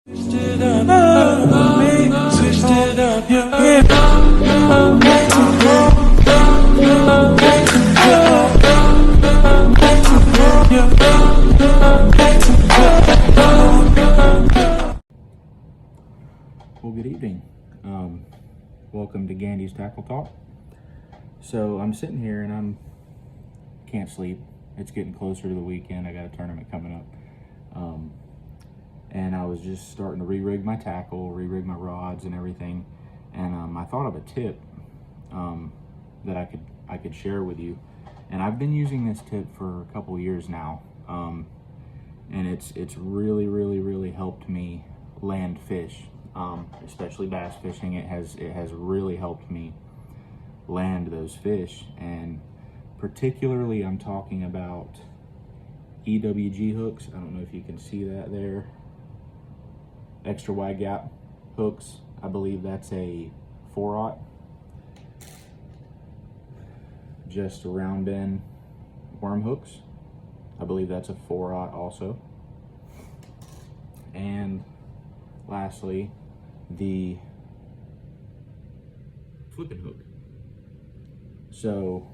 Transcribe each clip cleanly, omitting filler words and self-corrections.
Well, good evening. Welcome to Gandy's Tackle Talk. So I'm sitting here and can't sleep. It's getting closer to the weekend. I got a tournament coming up. And I was just starting to re-rig my tackle, re-rig my rods and everything. And I thought of a tip that I could share with you. And I've been using this tip for a couple years now. And it's really helped me land fish. Especially bass fishing. It has really helped me land those fish, and particularly I'm talking about EWG hooks. I don't know if you can see that there. Extra wide gap hooks. I believe that's a 4/0. Just round bend worm hooks. I believe that's a 4/0 also. And lastly, the flipping hook. So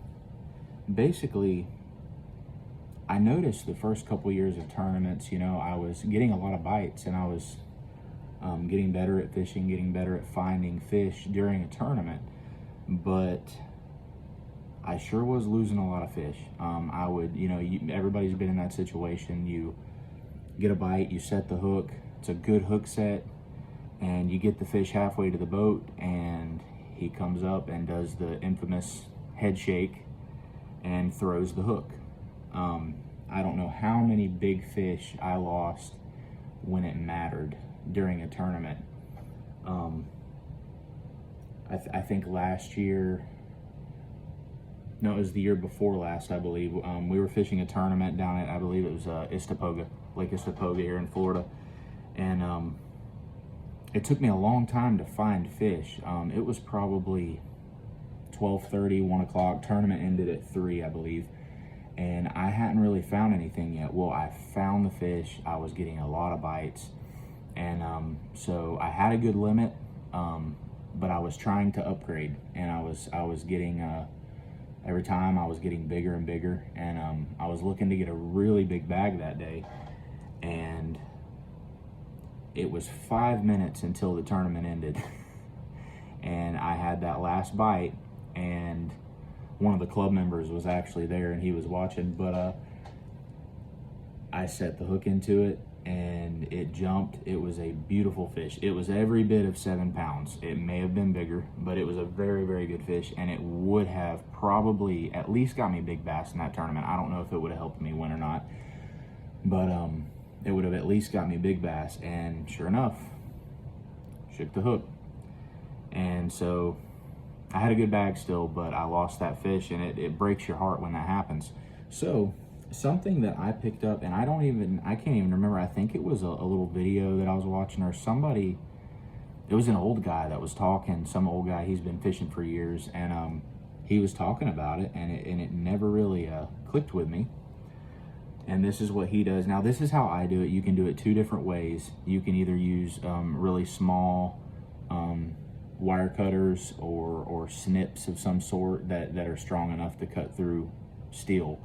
basically, I noticed the first couple years of tournaments, I was getting a lot of bites, and I was getting better at fishing, getting better at finding fish during a tournament, but I sure was losing a lot of fish. I would, everybody's been in that situation. You get a bite, you set the hook, it's a good hook set, and you get the fish halfway to the boat, and he comes up and does the infamous head shake and throws the hook. I don't know how many big fish I lost when it mattered during a tournament. I think last year, no, it was the year before last, I believe. We were fishing a tournament down at, I believe it was Lake Istapoga here in Florida, and it took me a long time to find fish. It was probably 12:30, 1 o'clock. Tournament ended at 3, I believe. And I hadn't really found anything yet. Well, I found the fish. I was getting a lot of bites. And so I had a good limit, but I was trying to upgrade. And I was getting, every time I was getting bigger and bigger. And I was looking to get a really big bag that day. And it was 5 minutes until the tournament ended. And I had that last bite, and one of the club members was actually there, and he was watching, but I set the hook into it, and it jumped. It was a beautiful fish. It was every bit of 7 pounds. It may have been bigger, but it was a very good fish, and it would have probably at least got me big bass in that tournament. I don't know if it would have helped me win or not, but it would have at least got me big bass. And sure enough, shook the hook. And so I had a good bag still, but I lost that fish, and it breaks your heart when that happens. So something that I picked up, and I can't even remember, I think it was a little video that I was watching, or somebody, it was an old guy that was talking, some old guy, he's been fishing for years, and he was talking about it, and it never really clicked with me. And this is what he does. Now, this is how I do it. You can do it 2 different ways. You can either use really small wire cutters or snips of some sort that are strong enough to cut through steel.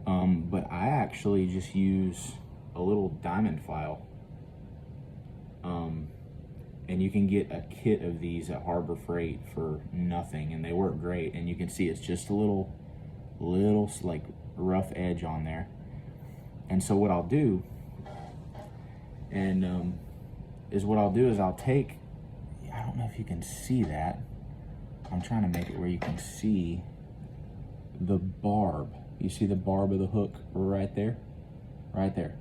But I actually just use a little diamond file. And you can get a kit of these at Harbor Freight for nothing, and they work great. And you can see it's just a little like rough edge on there. And so what I'll do, is I'll take, I don't know if you can see that. I'm trying to make it where you can see the barb. You see the barb of the hook right there? Right there.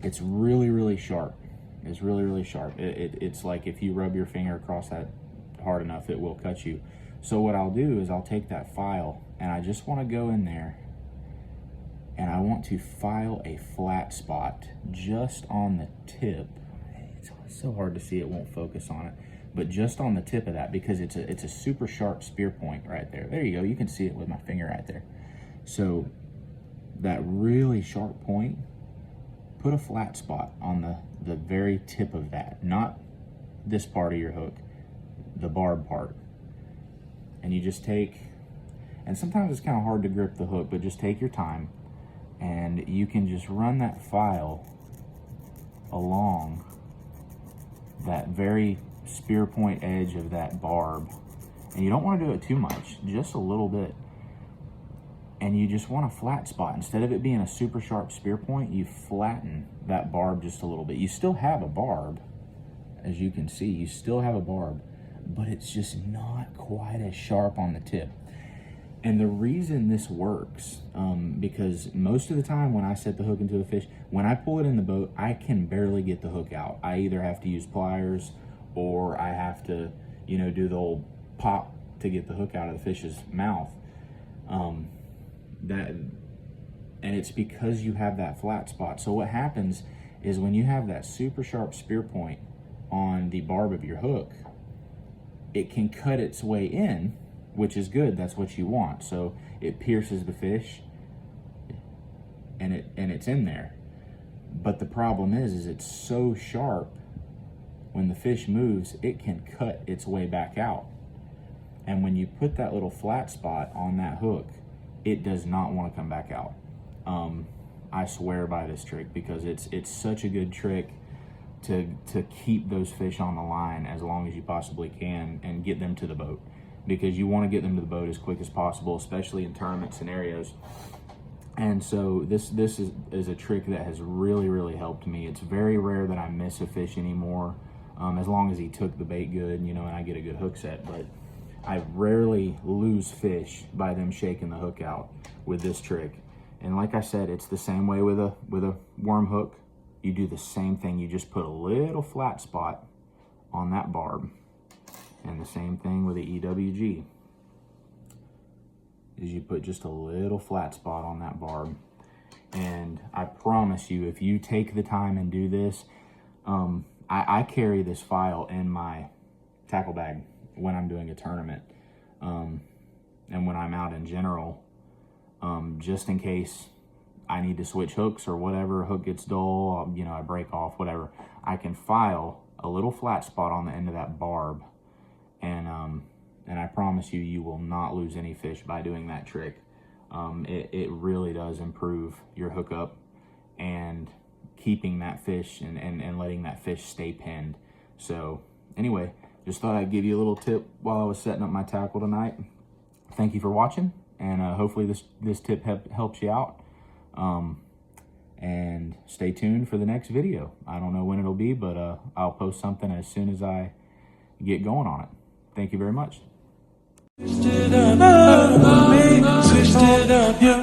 It's really sharp. It's really sharp. It's like if you rub your finger across that hard enough, it will cut you. So what I'll do is I'll take that file, and I just want to go in there, and I want to file a flat spot just on the tip. It's so hard to see, it won't focus on it, but just on the tip of that, because it's a super sharp spear point right there. There you go, you can see it with my finger right there. So that really sharp point, put a flat spot on the very tip of that, not this part of your hook, the barb part. And you just take, and sometimes it's kind of hard to grip the hook, but just take your time, and you can just run that file along that very spear point edge of that barb. And you don't want to do it too much, just a little bit. And you just want a flat spot. Instead of it being a super sharp spear point, you flatten that barb just a little bit. You still have a barb, as you can see, you still have a barb, but it's just not quite as sharp on the tip. And the reason this works, because most of the time when I set the hook into a fish, when I pull it in the boat, I can barely get the hook out. I either have to use pliers, or I have to, you know, do the old pop to get the hook out of the fish's mouth. And it's because you have that flat spot. So what happens is when you have that super sharp spear point on the barb of your hook, it can cut its way in, which is good. That's what you want. So it pierces the fish, and it's in there. But the problem is it's so sharp, when the fish moves, it can cut its way back out. And when you put that little flat spot on that hook, it does not want to come back out. I swear by this trick, because it's such a good trick to keep those fish on the line as long as you possibly can and get them to the boat, because you want to get them to the boat as quick as possible, especially in tournament scenarios. And so this is a trick that has really helped me. It's very rare that I miss a fish anymore, as long as he took the bait good, you know, and I get a good hook set. But I rarely lose fish by them shaking the hook out with this trick. And like I said, it's the same way with a worm hook. You do the same thing. You just put a little flat spot on that barb. And the same thing with the EWG, is you put just a little flat spot on that barb. And I promise you, if you take the time and do this, I carry this file in my tackle bag when I'm doing a tournament, and when I'm out in general, just in case I need to switch hooks or whatever, hook gets dull, you know, I break off, whatever, I can file a little flat spot on the end of that barb. And I promise you, you will not lose any fish by doing that trick. It really does improve your hookup and keeping that fish and letting that fish stay pinned. So anyway, just thought I'd give you a little tip while I was setting up my tackle tonight. Thank you for watching, and hopefully this tip helps you out. And stay tuned for the next video. I don't know when it'll be, but I'll post something as soon as I get going on it. Thank you very much. Switched it up, switched it up.